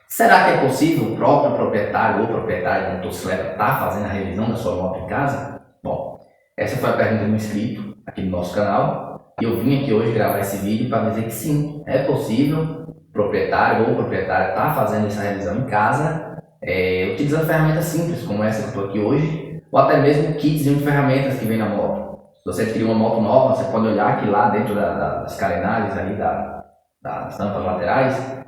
Será que é possível o próprio proprietário ou proprietária da motocicleta estar fazendo a revisão da sua moto em casa? Bom, essa foi a pergunta de um inscrito aqui no nosso canal e eu vim aqui hoje gravar esse vídeo para dizer que sim, é possível o proprietário ou proprietária estar fazendo essa revisão em casa, utilizando ferramentas simples como essa que eu estou aqui hoje, ou até mesmo kits de ferramentas que vem na moto. Se você adquirir uma moto nova, você pode olhar que lá dentro das carenagens ali, das tampas laterais,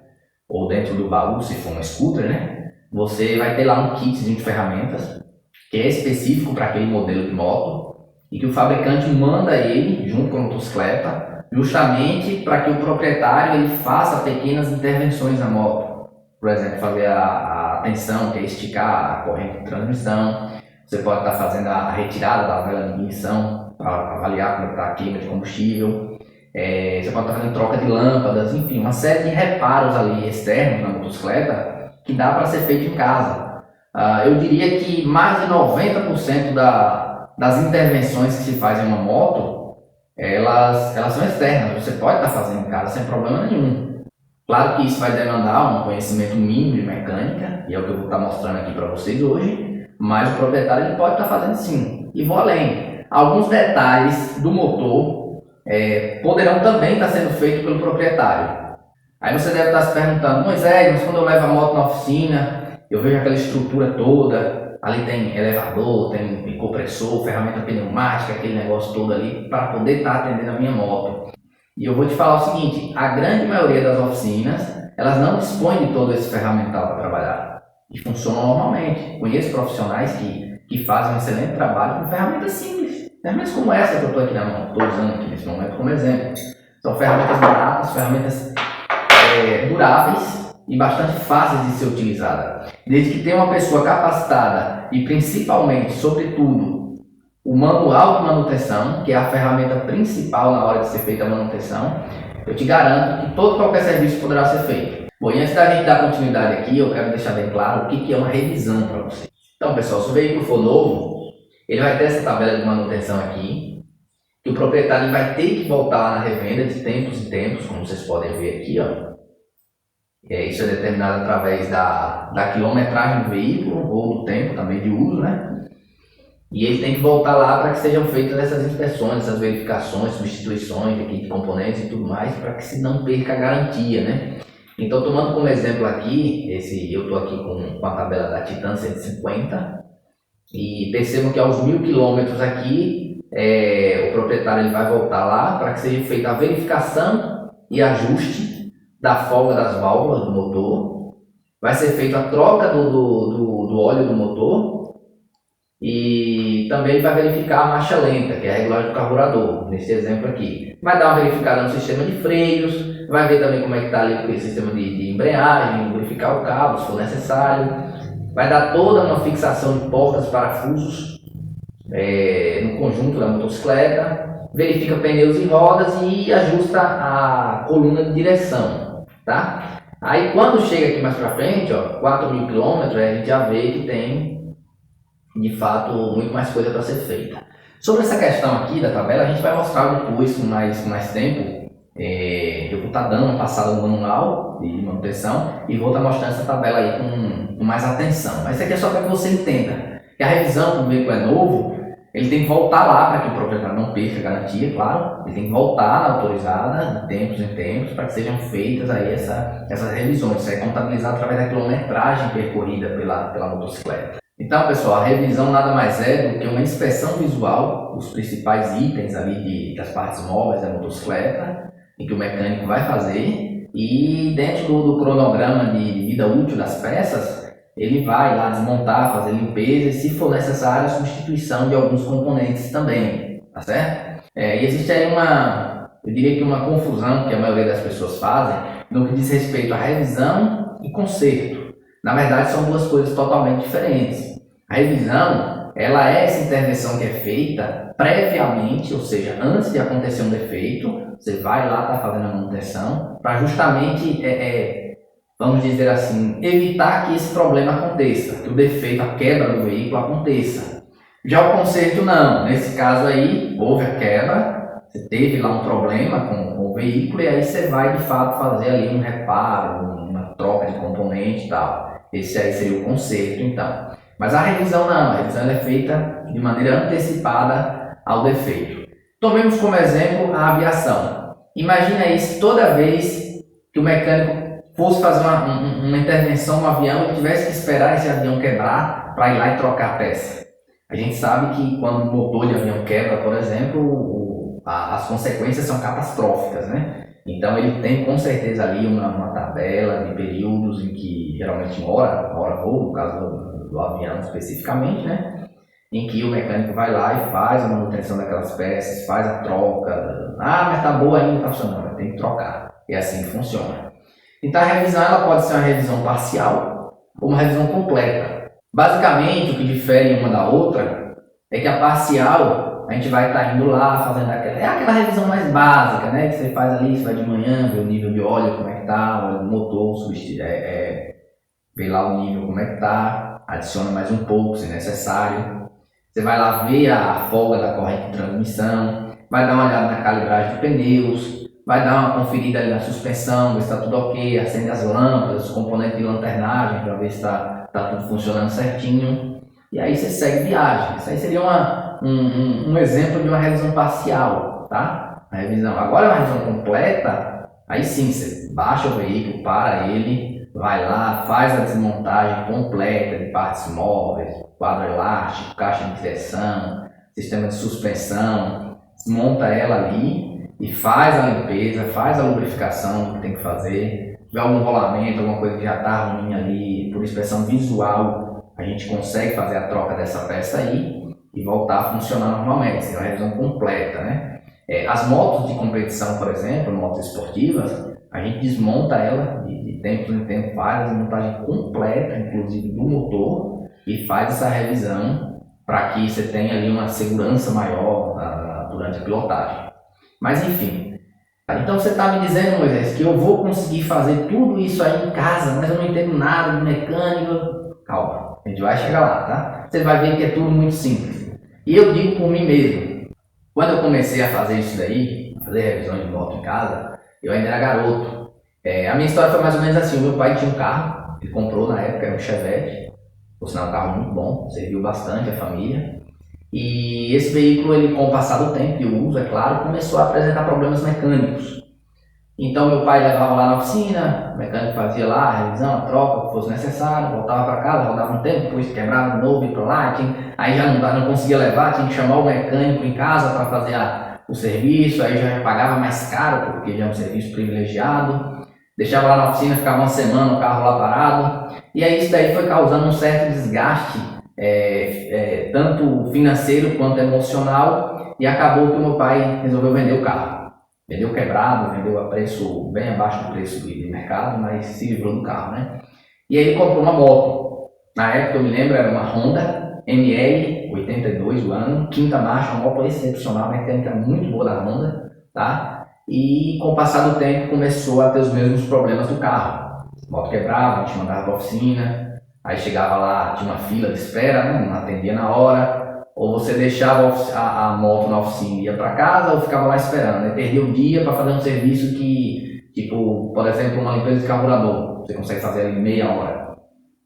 ou dentro do baú, se for um scooter, né? Você vai ter lá um kit de ferramentas que é específico para aquele modelo de moto e que o fabricante manda ele junto com a motocicleta justamente para que o proprietário ele faça pequenas intervenções na moto. Por exemplo, fazer a tensão, que é esticar a corrente de transmissão. Você pode estar fazendo a retirada da vela de ignição para avaliar como está a queima de combustível. Você pode estar fazendo troca de lâmpadas, enfim, uma série de reparos ali externos na motocicleta que dá para ser feito em casa. Eu diria que mais de 90% das intervenções que se faz em uma moto, elas são externas, você pode estar fazendo em casa sem problema nenhum. Claro que isso vai demandar um conhecimento mínimo de mecânica, e é o que eu vou estar mostrando aqui para vocês hoje, mas o proprietário ele pode estar fazendo sim. E vou além, alguns detalhes do motor poderão também estar sendo feitos pelo proprietário. Aí você deve estar se perguntando, Moisés, mas quando eu levo a moto na oficina, eu vejo aquela estrutura toda, ali tem elevador, tem compressor, ferramenta pneumática, aquele negócio todo ali, para poder estar atendendo a minha moto. E eu vou te falar o seguinte, a grande maioria das oficinas, elas não dispõem de todo esse ferramental para trabalhar. E funcionam normalmente. Conheço profissionais que fazem um excelente trabalho com ferramentas simples. Ferramentas como essa que eu estou aqui na mão, estou usando aqui nesse momento como exemplo. São ferramentas baratas, ferramentas duráveis e bastante fáceis de ser utilizadas. Desde que tenha uma pessoa capacitada e principalmente, sobretudo, o manual de manutenção, que é a ferramenta principal na hora de ser feita a manutenção, eu te garanto que todo qualquer serviço poderá ser feito. Bom, e antes da gente dar continuidade aqui, eu quero deixar bem claro o que é uma revisão para vocês. Então, pessoal, se o veículo for novo, ele vai ter essa tabela de manutenção aqui, que o proprietário vai ter que voltar lá na revenda de tempos em tempos, como vocês podem ver aqui, ó. Isso é determinado através da quilometragem do veículo ou do tempo também de uso, né? E ele tem que voltar lá para que sejam feitas essas inspeções, essas verificações, substituições aqui de componentes e tudo mais, para que se não perca a garantia, né? Então, tomando como exemplo aqui, eu estou aqui com a tabela da Titan 150, e percebam que aos 1000 km aqui, o proprietário ele vai voltar lá para que seja feita a verificação e ajuste da folga das válvulas do motor. Vai ser feita a troca do óleo do motor e também vai verificar a marcha lenta, que é a regulagem do carburador, nesse exemplo aqui. Vai dar uma verificada no sistema de freios, vai ver também como é que está ali o sistema de embreagem, verificar o cabo se for necessário. Vai dar toda uma fixação de portas, parafusos no conjunto da motocicleta, verifica pneus e rodas e ajusta a coluna de direção, tá? Aí quando chega aqui mais para frente, ó, 4.000 km, a gente já vê que tem de fato muito mais coisa para ser feita. Sobre essa questão aqui da tabela, a gente vai mostrar depois com mais tempo. Eu vou estar dando uma passada no manual de manutenção e vou estar mostrando essa tabela aí com mais atenção. Mas isso aqui é só para que você entenda que a revisão, quando o veículo é novo, ele tem que voltar lá para que o proprietário não perca a garantia, claro. Ele tem que voltar na autorizada de tempos em tempos para que sejam feitas aí essas revisões. Isso é contabilizado através da quilometragem percorrida pela motocicleta. Então, pessoal, a revisão nada mais é do que uma inspeção visual dos principais itens ali das partes móveis da motocicleta, em que o mecânico vai fazer, e dentro do cronograma de vida útil das peças, ele vai lá desmontar, fazer limpeza e, se for necessário, a substituição de alguns componentes também, tá certo? E existe aí eu diria que uma confusão que a maioria das pessoas fazem no que diz respeito à revisão e conserto. Na verdade, são duas coisas totalmente diferentes. A revisão, ela é essa intervenção que é feita previamente, ou seja, antes de acontecer um defeito, você vai lá, está fazendo a manutenção, para justamente, vamos dizer assim, evitar que esse problema aconteça, que o defeito, a quebra do veículo aconteça. Já o conserto não, nesse caso aí, houve a quebra, você teve lá um problema com o veículo e aí você vai de fato fazer ali um reparo, uma troca de componente e tal. Esse aí seria o conserto, então. Mas a revisão não, a revisão é feita de maneira antecipada ao defeito. Tomemos como exemplo a aviação. Imagina aí se toda vez que o mecânico fosse fazer uma intervenção no avião, ele tivesse que esperar esse avião quebrar para ir lá e trocar a peça. A gente sabe que quando o motor de avião quebra, por exemplo, as consequências são catastróficas, né? Então ele tem com certeza ali uma tabela de períodos em que, geralmente uma hora voo, no caso do avião especificamente, né? Em que o mecânico vai lá e faz a manutenção daquelas peças, faz a troca. Mas tá boa ainda, tá funcionando, tem que trocar. É assim que funciona. Então a revisão ela pode ser uma revisão parcial ou uma revisão completa. Basicamente o que difere uma da outra é que a parcial a gente vai estar indo lá fazendo aquela revisão mais básica, né? Que você faz ali, você vai de manhã, vê o nível de óleo, como é que tá, o óleo do motor, vê lá o nível como é que tá, adiciona mais um pouco se necessário. Você vai lá ver a folga da corrente de transmissão, vai dar uma olhada na calibragem de pneus, vai dar uma conferida ali na suspensão, ver se está tudo ok, acende as lâmpadas, os componentes de lanternagem para ver se está tudo funcionando certinho. E aí você segue viagem. Isso aí seria um exemplo de uma revisão parcial, tá? A revisão. Agora uma revisão completa, aí sim, você baixa o veículo, para ele, vai lá, faz a desmontagem completa de partes móveis, quadro elástico, caixa de direção, sistema de suspensão, desmonta ela ali e faz a limpeza, faz a lubrificação que tem que fazer. Se tiver algum rolamento, alguma coisa que já está ruim ali, por inspeção visual, a gente consegue fazer a troca dessa peça aí e voltar a funcionar normalmente, seria uma revisão completa, né? As motos de competição, por exemplo, motos esportivas, a gente desmonta ela de tempo em tempo, faz a desmontagem completa, inclusive do motor, e faz essa revisão para que você tenha ali uma segurança maior durante a pilotagem. Mas enfim, então você está me dizendo, Moisés, que eu vou conseguir fazer tudo isso aí em casa, mas eu não entendo nada de mecânica. Calma, a gente vai chegar lá, tá? Você vai ver que é tudo muito simples. E eu digo por mim mesmo, quando eu comecei a fazer isso daí, fazer revisões de moto em casa, eu ainda era garoto. A minha história foi mais ou menos assim, o meu pai tinha um carro, ele comprou na época, era um Chevette, por sinal um carro muito bom, serviu bastante a família. E esse veículo, ele, com o passar do tempo de uso, é claro, começou a apresentar problemas mecânicos. Então meu pai levava lá na oficina, o mecânico fazia lá a revisão, a troca, o que fosse necessário, voltava para casa, rodava um tempo, depois quebrava de novo, ia para lá, aí já não conseguia levar, tinha que chamar o mecânico em casa para fazer o serviço, aí já pagava mais caro, porque já é um serviço privilegiado. Deixava lá na oficina, ficava uma semana o carro lá parado, e aí isso daí foi causando um certo desgaste, tanto financeiro quanto emocional, e acabou que o meu pai resolveu vender o carro. Vendeu quebrado, vendeu a preço bem abaixo do preço de mercado, mas se livrou do carro, né? E aí ele comprou uma moto. Na época eu me lembro, era uma Honda ML 82 o ano, quinta marcha, uma moto excepcional, mecânica muito boa da Honda, tá? E com o passar do tempo começou a ter os mesmos problemas do carro. A moto quebrava, a gente mandava para a oficina, aí chegava lá, tinha uma fila de espera, né? Não atendia na hora. Ou você deixava a moto na oficina e ia para casa, ou ficava lá esperando, né? Perdia o dia para fazer um serviço que, tipo, por exemplo, uma limpeza de carburador, você consegue fazer ali em meia hora.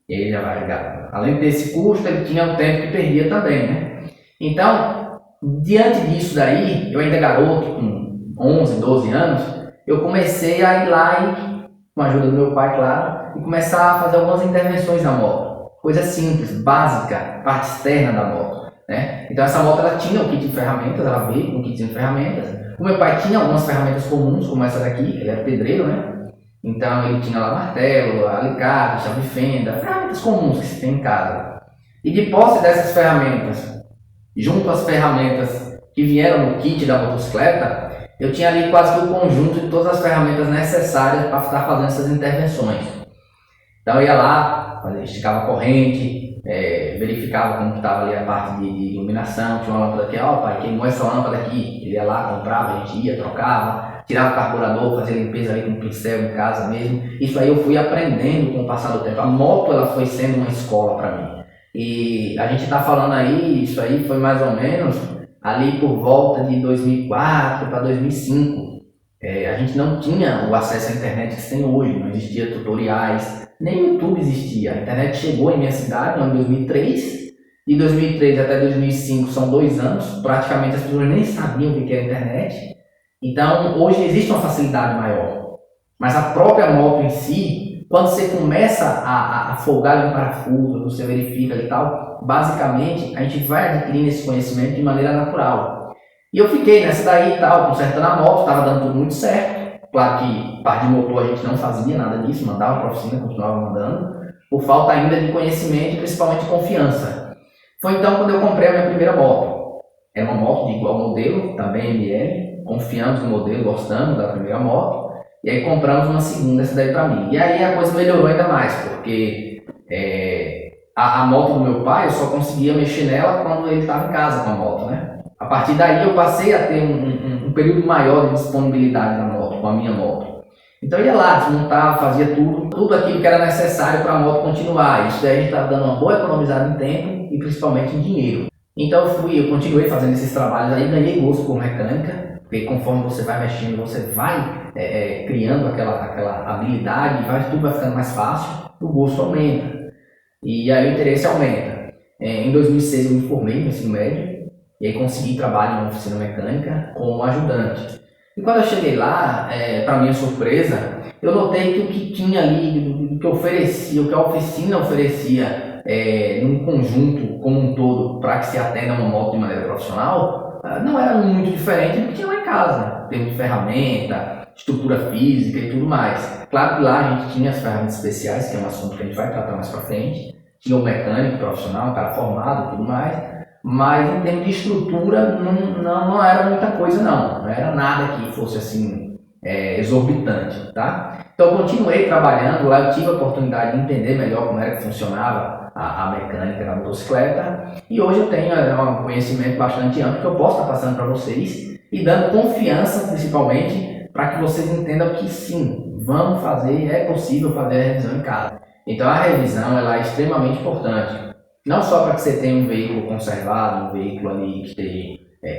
E aí já vai ligar. Além desse custo, ele tinha o tempo que perdia também, né? Então, diante disso daí, eu ainda garoto, com 11, 12 anos, eu comecei a ir lá e, com a ajuda do meu pai, claro, e começar a fazer algumas intervenções na moto. Coisa simples, básica, parte externa da moto. Né? Então essa moto ela tinha o kit de ferramentas, ela veio com o kit de ferramentas. O meu pai tinha algumas ferramentas comuns, como essa daqui, ele era pedreiro, né? Então ele tinha lá martelo, alicate, chave de fenda, ferramentas comuns que se tem em casa. E de posse dessas ferramentas, junto às ferramentas que vieram no kit da motocicleta, eu tinha ali quase que o conjunto de todas as ferramentas necessárias para estar fazendo essas intervenções. Então eu ia lá, esticava a corrente, verificava como estava ali a parte de iluminação, tinha uma lâmpada aqui, pai, queimou essa lâmpada aqui, ele ia lá, comprava, a gente ia, trocava, tirava o carburador, fazia limpeza ali com um pincel em casa mesmo. Isso aí eu fui aprendendo com o passar do tempo. A moto ela foi sendo uma escola para mim. E a gente está falando aí, isso aí foi mais ou menos ali por volta de 2004 para 2005. A gente não tinha o acesso à internet que se tem hoje, não existia tutoriais, nem o YouTube existia. A internet chegou em minha cidade no ano 2003, de 2003 até 2005 são 2 anos, praticamente as pessoas nem sabiam o que era internet. Então hoje existe uma facilidade maior, mas a própria moto em si, quando você começa a folgar em parafuso, você verifica e tal, basicamente a gente vai adquirindo esse conhecimento de maneira natural. E eu fiquei nessa daí e tal, consertando a moto, estava dando tudo muito certo. Claro que parte de motor a gente não fazia nada disso, mandava para a oficina, continuava mandando, por falta ainda de conhecimento e principalmente de confiança. Foi então quando eu comprei a minha primeira moto. Era uma moto de igual modelo, também ML, confiamos no modelo, gostamos da primeira moto, e aí compramos uma segunda, essa daí para mim. E aí a coisa melhorou ainda mais, porque a moto do meu pai eu só conseguia mexer nela quando ele estava em casa com a moto, né? A partir daí eu passei a ter um período maior de disponibilidade na moto, com a minha moto. Então eu ia lá, desmontava, fazia tudo aquilo que era necessário para a moto continuar. Isso daí a gente estava dando uma boa economizada em tempo e principalmente em dinheiro. Então eu continuei fazendo esses trabalhos aí, ganhei gosto por mecânica, porque conforme você vai mexendo, você vai criando aquela habilidade, tudo vai ficando mais fácil, o gosto aumenta. E aí o interesse aumenta. Em 2006 eu me formei no ensino médio, e aí consegui trabalho em uma oficina mecânica como ajudante. E quando eu cheguei lá, para minha surpresa, eu notei que o que tinha ali, o que oferecia, o que a oficina oferecia num conjunto como um todo para que se atenda uma moto de maneira profissional, não era muito diferente do que tinha lá em casa, em termos de ferramenta, estrutura física e tudo mais. Claro que lá a gente tinha as ferramentas especiais, que é um assunto que a gente vai tratar mais para frente, tinha o mecânico profissional, um cara formado e tudo mais, mas em termos de estrutura não era muita coisa não era nada que fosse assim exorbitante, tá? Então eu continuei trabalhando lá, eu tive a oportunidade de entender melhor como era que funcionava a mecânica da motocicleta e hoje eu tenho um conhecimento bastante amplo que eu posso estar passando para vocês e dando confiança principalmente para que vocês entendam que sim, vamos fazer, é possível fazer a revisão em casa. Então a revisão ela é extremamente importante. Não só para que você tenha um veículo conservado, um veículo ali que esteja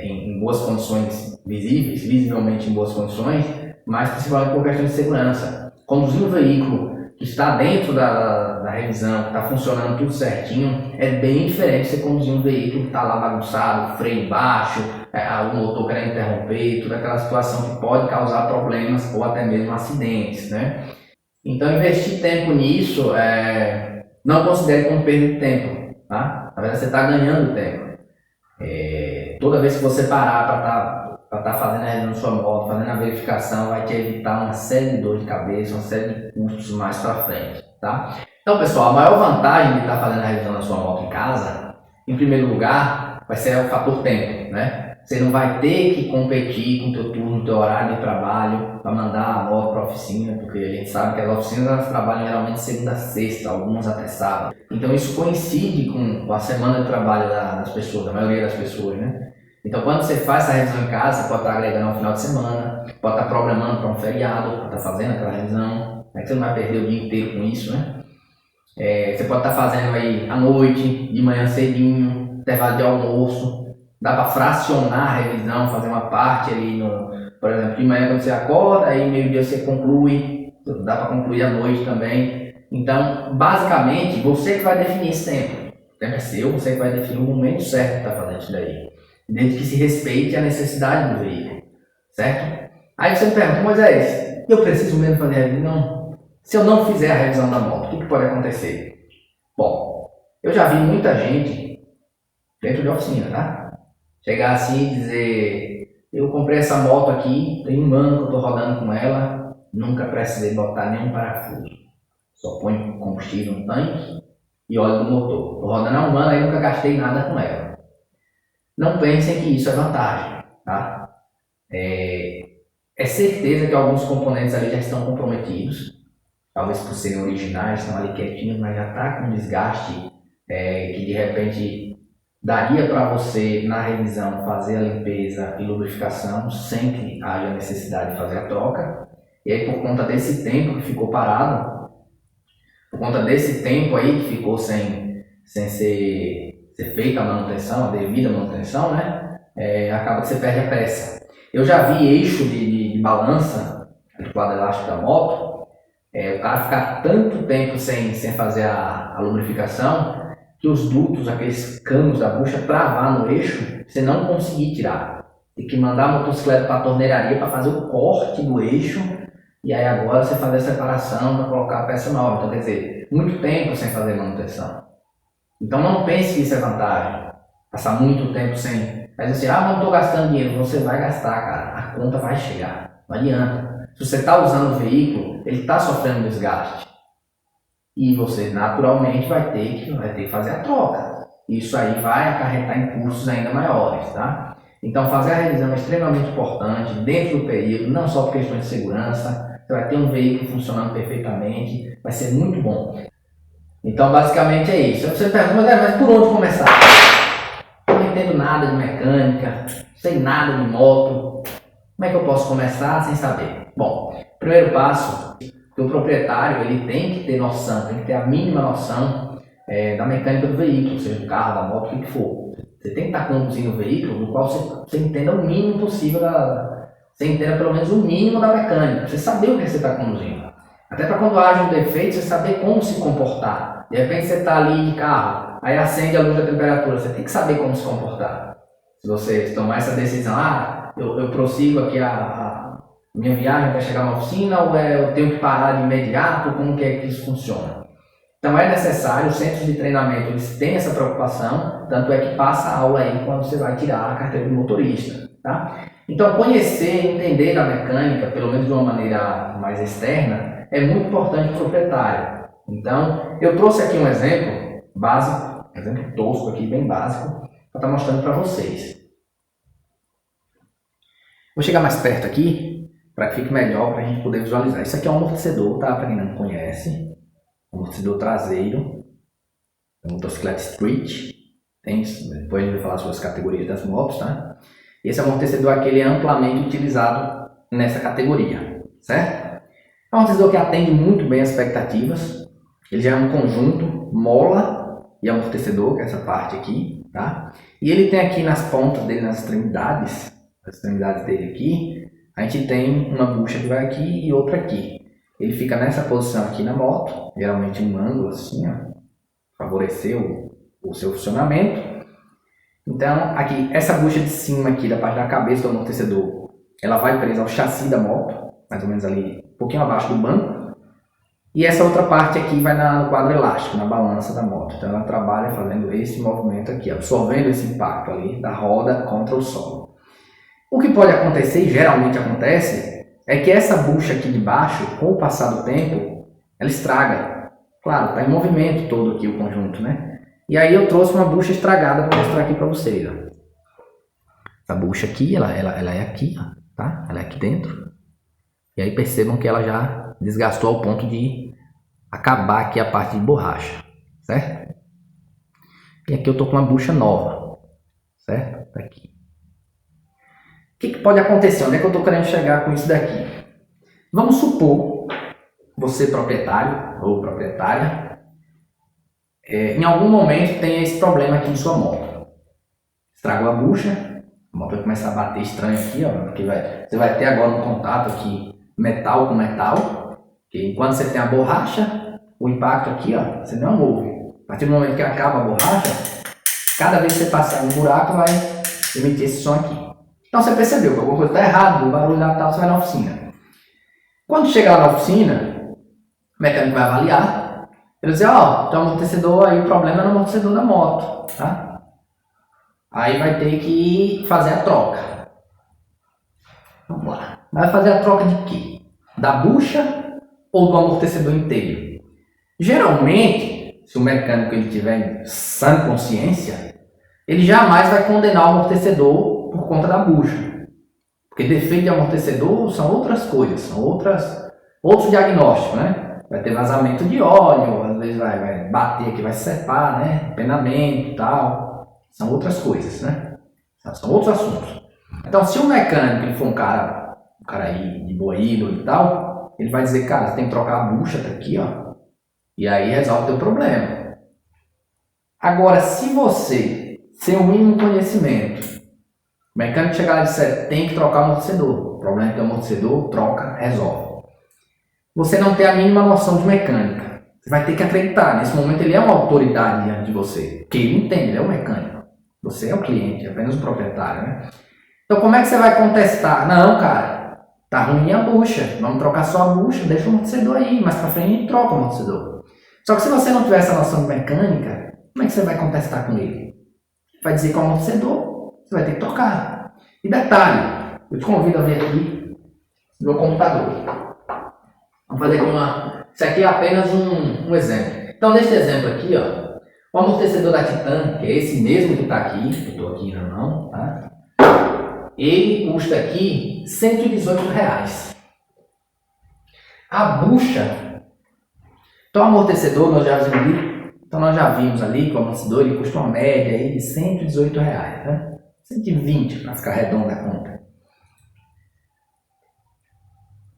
em boas condições visíveis, visivelmente em boas condições, mas principalmente por questão de segurança. Conduzir um veículo que está dentro da revisão, que está funcionando tudo certinho, é bem diferente de você conduzir um veículo que está lá bagunçado, freio baixo, o motor querendo interromper, toda aquela situação que pode causar problemas ou até mesmo acidentes, né? Então investir tempo nisso, não considere como perda de tempo. Tá? Na verdade, você está ganhando tempo. Toda vez que você parar para estar fazendo a revisão da sua moto, fazendo a verificação, vai te evitar uma série de dor de cabeça, uma série de custos mais para frente. Tá? Então, pessoal, a maior vantagem de estar fazendo a revisão da sua moto em casa, em primeiro lugar, vai ser o fator tempo. Né? Você não vai ter que competir com o teu turno, teu horário de trabalho para mandar a moto para a oficina, porque a gente sabe que as oficinas elas trabalham geralmente segunda a sexta, algumas até sábado. Então isso coincide com a semana de trabalho das pessoas, da maioria das pessoas, né? Então quando você faz essa revisão em casa, você pode estar agregando ao final de semana, pode estar programando para um feriado, para estar fazendo aquela revisão, né? Que você não vai perder o dia inteiro com isso, né? Você pode estar fazendo aí à noite, de manhã cedinho, intervalo de almoço. Dá para fracionar a revisão, fazer uma parte ali, por exemplo, de manhã quando você acorda, aí meio-dia você conclui, dá para concluir à noite também. Então, basicamente, você que vai definir esse tempo. O tempo é seu, você que vai definir o momento certo de estar fazendo isso daí. Desde que se respeite a necessidade do veículo, certo? Aí você me pergunta, Moisés, eu preciso mesmo fazer a revisão? Se eu não fizer a revisão da moto, o que pode acontecer? Bom, eu já vi muita gente dentro de oficina, tá? Chegar assim e dizer, eu comprei essa moto aqui, tem um ano que eu estou rodando com ela, nunca precisei botar nenhum parafuso. Só ponho combustível no tanque e óleo no motor. Estou rodando há um ano e nunca gastei nada com ela. Não pensem que isso é vantagem, tá? É certeza que alguns componentes ali já estão comprometidos, talvez por serem originais, estão ali quietinhos, mas já está com desgaste que de repente daria para você, na revisão, fazer a limpeza e lubrificação sem que haja necessidade de fazer a troca. E aí, por conta desse tempo que ficou parado, por conta desse tempo aí que ficou sem ser feita a manutenção, a devida manutenção, né? Acaba que você perde a peça. Eu já vi eixo de balança do quadro elástico da moto, o cara ficar tanto tempo sem fazer a lubrificação, que os dutos, aqueles canos da bucha, travar no eixo, você não conseguir tirar. Tem que mandar a motocicleta para a torneiraria para fazer o corte do eixo, e aí agora você fazer a separação para colocar a peça nova. Então, quer dizer, muito tempo sem fazer manutenção. Então não pense que isso é vantagem, passar muito tempo sem. Mas assim, não estou gastando dinheiro. Você vai gastar, cara, a conta vai chegar, não adianta. Se você está usando o veículo, ele está sofrendo desgaste. E você naturalmente vai ter que fazer a troca. Isso aí vai acarretar em custos ainda maiores, tá? Então fazer a revisão é extremamente importante dentro do período, não só por questões de segurança. Você vai ter um veículo funcionando perfeitamente, vai ser muito bom. Então basicamente é isso. Você pergunta, mas por onde começar? Eu não entendo nada de mecânica, não sei nada de moto. Como é que eu posso começar sem saber? Bom, primeiro passo, que o proprietário ele tem que ter noção, tem que ter a mínima noção da mecânica do veículo, seja do carro, da moto, o que for. Você tem que estar conduzindo o veículo no qual você entenda o mínimo possível, você entenda pelo menos o mínimo da mecânica, você saber o que você está conduzindo. Até para quando haja um defeito, você saber como se comportar. De repente você está ali de carro, aí acende a luz da temperatura, você tem que saber como se comportar. Se você tomar essa decisão, eu prossigo aqui a minha viagem para chegar na oficina, ou eu tenho que parar de imediato, como que é que isso funciona? Então é necessário, os centros de treinamento eles têm essa preocupação, tanto é que passa a aula aí quando você vai tirar a carteira de motorista, tá? Então conhecer, entender da mecânica, pelo menos de uma maneira mais externa, é muito importante para o proprietário. Então eu trouxe aqui um exemplo básico, um exemplo tosco aqui, bem básico, para estar mostrando para vocês. Vou chegar mais perto aqui, para que fique melhor, para a gente poder visualizar. Isso aqui é um amortecedor, tá? Para quem não conhece. Amortecedor traseiro, motocicleta street, depois a gente vai falar sobre as categorias das motos, tá? Esse amortecedor aqui ele é amplamente utilizado nessa categoria, certo? É um amortecedor que atende muito bem as expectativas, ele já é um conjunto mola e amortecedor, que é essa parte aqui, tá? E ele tem aqui nas pontas dele, nas extremidades dele aqui, a gente tem uma bucha que vai aqui e outra aqui. Ele fica nessa posição aqui na moto, geralmente um ângulo assim, ó, favorecer o seu funcionamento. Então, aqui, essa bucha de cima aqui, da parte da cabeça do amortecedor, ela vai presa ao chassi da moto, mais ou menos ali, um pouquinho abaixo do banco. E essa outra parte aqui vai no quadro elástico, na balança da moto. Então, ela trabalha fazendo esse movimento aqui, absorvendo esse impacto ali da roda contra o solo. O que pode acontecer, e geralmente acontece, é que essa bucha aqui de baixo, com o passar do tempo, ela estraga. Claro, está em movimento todo aqui o conjunto, né? E aí eu trouxe uma bucha estragada para mostrar aqui para vocês. Ó. Essa bucha aqui, ela é aqui, ó, tá? Ela é aqui dentro. E aí percebam que ela já desgastou ao ponto de acabar aqui a parte de borracha, certo? E aqui eu tô com uma bucha nova, certo? Tá aqui. O que pode acontecer? Onde é que eu estou querendo chegar com isso daqui? Vamos supor, você proprietário ou proprietária, em algum momento tem esse problema aqui em sua moto. Estragou a bucha, a moto vai começar a bater estranho aqui, ó, porque você vai ter agora um contato aqui metal com metal, que enquanto você tem a borracha, o impacto aqui, ó, você não ouve. A partir do momento que acaba a borracha, cada vez que você passar um buraco vai emitir esse som aqui. Então você percebeu que alguma coisa está errada, o barulho da tal, você vai na oficina. Quando chega lá na oficina, o mecânico vai avaliar, ele vai dizer, ó, tem um amortecedor aí, o problema é no amortecedor da moto, tá? Aí vai ter que fazer a troca. Vamos lá. Vai fazer a troca de quê? Da bucha ou do amortecedor inteiro? Geralmente, se o mecânico ele tiver em sã consciência, ele jamais vai condenar o amortecedor por conta da bucha. Porque defeito de amortecedor são outras coisas, são outros diagnósticos, né? Vai ter vazamento de óleo, às vezes vai bater aqui, vai separar, né? Penamento e tal. São outras coisas, né? São outros assuntos. Então, se o mecânico ele for um cara aí de boa índole e tal, ele vai dizer, cara, você tem que trocar a bucha daqui, ó. E aí resolve o teu problema. Agora, se você, sem o mínimo conhecimento, O mecânico chegar lá e disser, tem que trocar o amortecedor. O problema é que o amortecedor, troca, resolve. Você não tem a mínima noção de mecânica. Você vai ter que acreditar. Nesse momento ele é uma autoridade diante de você. Porque ele entende, ele é o mecânico. Você é o cliente, é apenas o proprietário, né? Então como é que você vai contestar? Não, cara, tá ruim a bucha. Vamos trocar só a bucha, deixa o amortecedor aí. Mais pra frente a gente troca o amortecedor. Só que se você não tiver essa noção de mecânica, como é que você vai contestar com ele? Vai dizer que é o amortecedor, você vai ter que trocar. E detalhe, eu te convido a ver aqui no meu computador. Vamos fazer aqui isso aqui é apenas um exemplo. Então, neste exemplo aqui, ó, o amortecedor da Titan, que é esse mesmo que está aqui, que eu estou aqui na mão, tá? Ele custa aqui R$118. A bucha, então o amortecedor nós já vimos ali que o amortecedor ele custa uma média aí de R$118, né? 120 para ficar redonda a conta.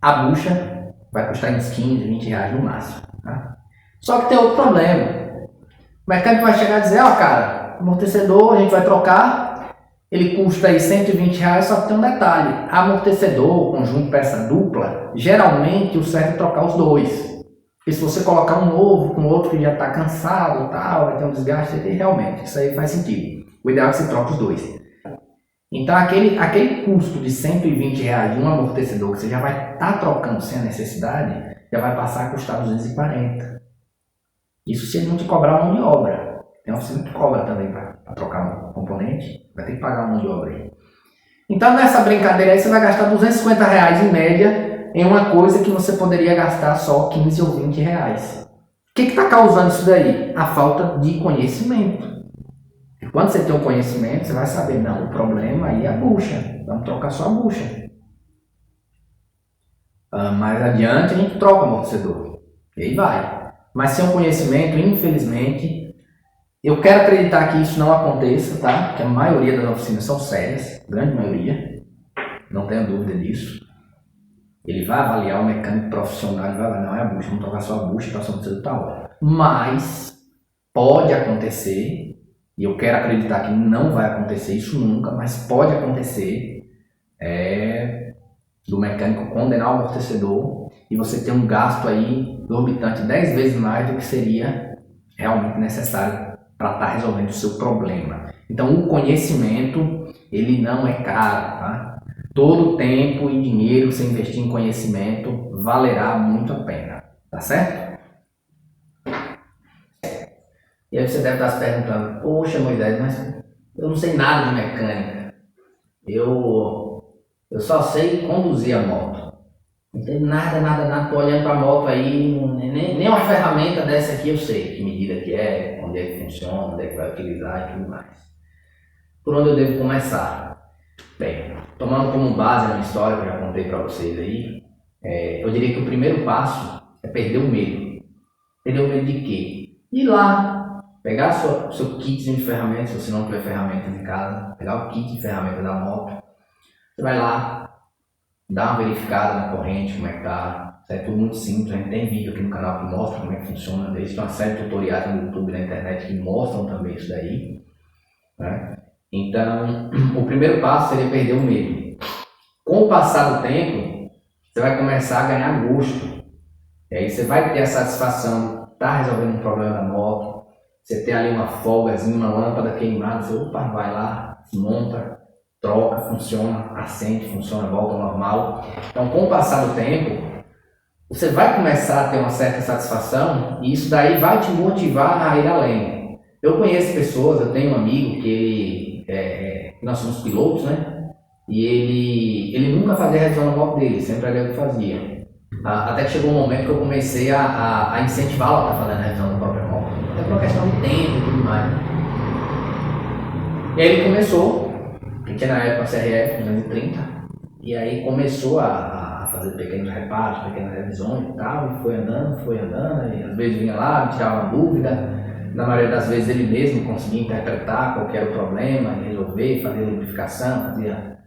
A bucha vai custar uns 15, 20 reais no máximo. Tá? Só que tem outro problema. O mecânico vai chegar e dizer, ó cara, amortecedor a gente vai trocar, ele custa aí R$120, só que tem um detalhe. Amortecedor, conjunto peça dupla, geralmente o certo é trocar os dois. Porque se você colocar um novo com outro que já está cansado e tal, vai ter um desgaste, realmente, isso aí faz sentido. O ideal é que você troque os dois. Então aquele custo de R$120 de um amortecedor que você já vai estar trocando sem a necessidade, já vai passar a custar R$240. Isso se ele não te cobrar mão de obra. Tem uma oficina que cobra também para trocar um componente, vai ter que pagar uma mão de obra aí. Então nessa brincadeira aí você vai gastar R$250 em média em uma coisa que você poderia gastar só 15 ou 20 reais. O que está causando isso daí? A falta de conhecimento. Quando você tem o conhecimento, você vai saber, não, o problema aí é a bucha, vamos trocar só a bucha. Mais adiante a gente troca o amortecedor, e aí vai. Mas sem o conhecimento, infelizmente, eu quero acreditar que isso não aconteça, tá? Que a maioria das oficinas são sérias, grande maioria, não tenho dúvida disso. Ele vai avaliar o mecânico profissional, ele vai avaliar, não é a bucha, vamos trocar só a bucha, passar o amortecedor tal hora. Mas pode acontecer. E eu quero acreditar que não vai acontecer isso nunca, mas pode acontecer do mecânico condenar o amortecedor e você ter um gasto aí exorbitante 10 vezes mais do que seria realmente necessário para estar resolvendo o seu problema. Então o conhecimento, ele não é caro, tá? Todo tempo e dinheiro que você investir em conhecimento valerá muito a pena, tá certo? E aí você deve estar se perguntando, poxa Moisés, mas eu não sei nada de mecânica. Eu só sei conduzir a moto. Não tem nada. Tô olhando para a moto aí, nem uma ferramenta dessa aqui eu sei. Que medida que é, onde é que funciona, onde é que vai utilizar e tudo mais. Por onde eu devo começar? Bem, tomando como base a minha história que eu já contei para vocês aí, eu diria que o primeiro passo é perder o medo. Perder o medo de quê? Ir lá. Pegar seu kit de ferramentas, se você não tiver ferramentas em casa, pegar o kit de ferramentas da moto, você vai lá, dá uma verificada na corrente, como é que tá, isso é tudo muito simples, a gente tem vídeo aqui no canal que mostra como é que funciona, existe uma série de tutoriais no YouTube e na internet que mostram também isso daí, né? Então, o primeiro passo seria perder o medo. Com o passar do tempo, você vai começar a ganhar gosto, e aí você vai ter a satisfação de estar resolvendo um problema da moto. Você tem ali uma folgazinha, uma lâmpada queimada, você vai lá, monta, troca, funciona, acende, funciona, volta ao normal. Então, com o passar do tempo, você vai começar a ter uma certa satisfação e isso daí vai te motivar a ir além. Eu conheço pessoas, eu tenho um amigo que nós somos pilotos, né? E ele nunca fazia revisão na moto dele, sempre era eu que fazia. Até que chegou um momento que eu comecei a incentivá-lo a estar fazendo a revisão da própria moto. Até por uma questão de tempo e tudo mais. E aí ele começou, ele tinha na época a CRF 230, e aí começou a fazer pequenos reparos, pequenas revisões e tal, e foi andando, e às vezes vinha lá, me tirava uma dúvida. Na maioria das vezes ele mesmo conseguia interpretar qual que era o problema, resolver, fazer lubrificação, fazia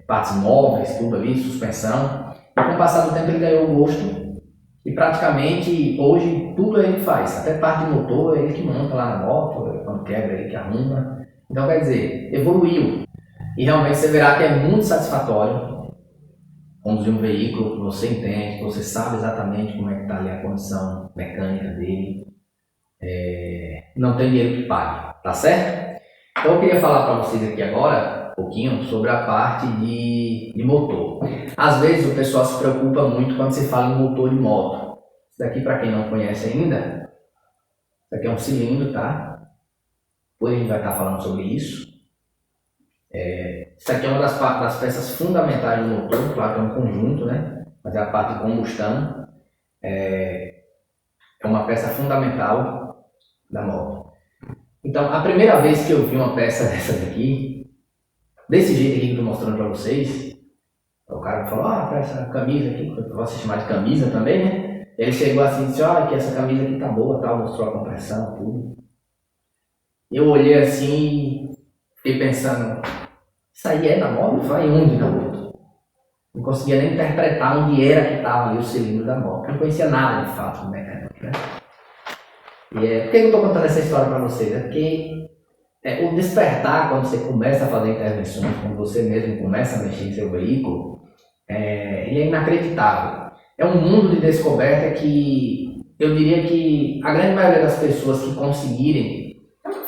partes móveis, tudo ali, suspensão. E com o passar do tempo ele ganhou o gosto e praticamente hoje tudo ele faz, até parte de motor ele que monta lá na moto, quando quebra ele que arruma. Então quer dizer, evoluiu. E realmente você verá que é muito satisfatório conduzir um veículo que você entende, que você sabe exatamente como é que está ali a condição mecânica dele. Não tem dinheiro que pague, tá certo? Então eu queria falar para vocês aqui agora um pouquinho sobre a parte de motor. Às vezes o pessoal se preocupa muito quando se fala em motor de moto. Isso daqui, para quem não conhece ainda, isso aqui é um cilindro, tá? Depois a gente vai estar falando sobre isso. Isso aqui é uma das peças fundamentais do motor, claro que é um conjunto, né? Mas é a parte de combustão. É uma peça fundamental da moto. Então, a primeira vez que eu vi uma peça dessa daqui, desse jeito aqui que eu estou mostrando para vocês, o cara falou, essa camisa aqui, eu posso chamar de camisa também, né? Ele chegou assim e disse, olha que essa camisa aqui tá boa, tal, mostrou a compressão, tudo. Eu olhei assim, fiquei pensando, isso aí é da moto? Vai onde na moto? Não conseguia nem interpretar onde era que estava ali o cilindro da moto. Não conhecia nada de fato do mecânico, né? Por que eu estou contando essa história para vocês? É porque o despertar, quando você começa a fazer intervenções, quando você mesmo começa a mexer em seu veículo, ele é inacreditável. É um mundo de descoberta que eu diria que a grande maioria das pessoas que conseguirem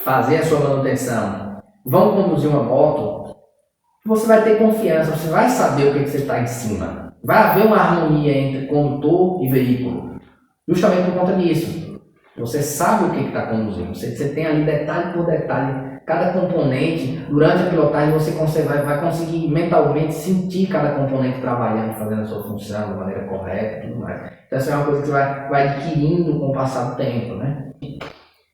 fazer a sua manutenção vão conduzir uma moto, você vai ter confiança, você vai saber o que você está em cima. Vai haver uma harmonia entre condutor e veículo, justamente por conta disso. Você sabe o que está conduzindo, você tem ali detalhe por detalhe, cada componente, durante a pilotagem você vai conseguir mentalmente sentir cada componente trabalhando, fazendo a sua função da maneira correta e tudo mais. Então essa é uma coisa que você vai adquirindo com o passar do tempo, né?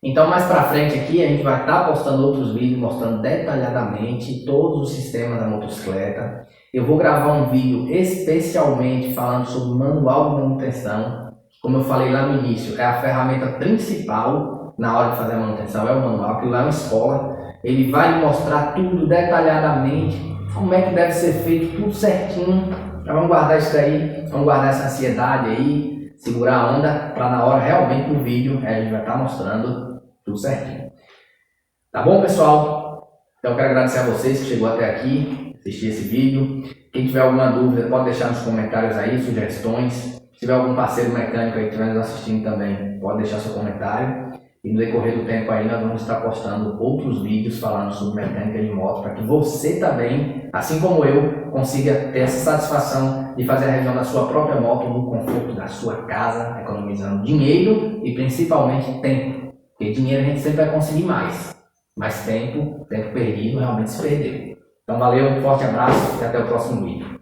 Então mais pra frente aqui a gente vai estar postando outros vídeos mostrando detalhadamente todos os sistemas da motocicleta. Eu vou gravar um vídeo especialmente falando sobre o manual de manutenção. Como eu falei lá no início, é a ferramenta principal na hora de fazer a manutenção, é o manual, que lá é uma escola. Ele vai lhe mostrar tudo detalhadamente, como é que deve ser feito, tudo certinho. Então, vamos guardar isso daí, vamos guardar essa ansiedade aí, segurar a onda, para na hora realmente no vídeo a gente vai estar mostrando tudo certinho. Tá bom, pessoal? Então eu quero agradecer a vocês que chegou até aqui, assistir esse vídeo. Quem tiver alguma dúvida pode deixar nos comentários aí, sugestões. Se tiver algum parceiro mecânico aí que estiver nos assistindo também, pode deixar seu comentário. E no decorrer do tempo aí nós vamos estar postando outros vídeos falando sobre mecânica de moto, para que você também, assim como eu, consiga ter essa satisfação de fazer a revisão da sua própria moto no conforto da sua casa, economizando dinheiro e principalmente tempo. Porque dinheiro a gente sempre vai conseguir mais, mas tempo perdido realmente se perdeu. Então valeu, um forte abraço e até o próximo vídeo.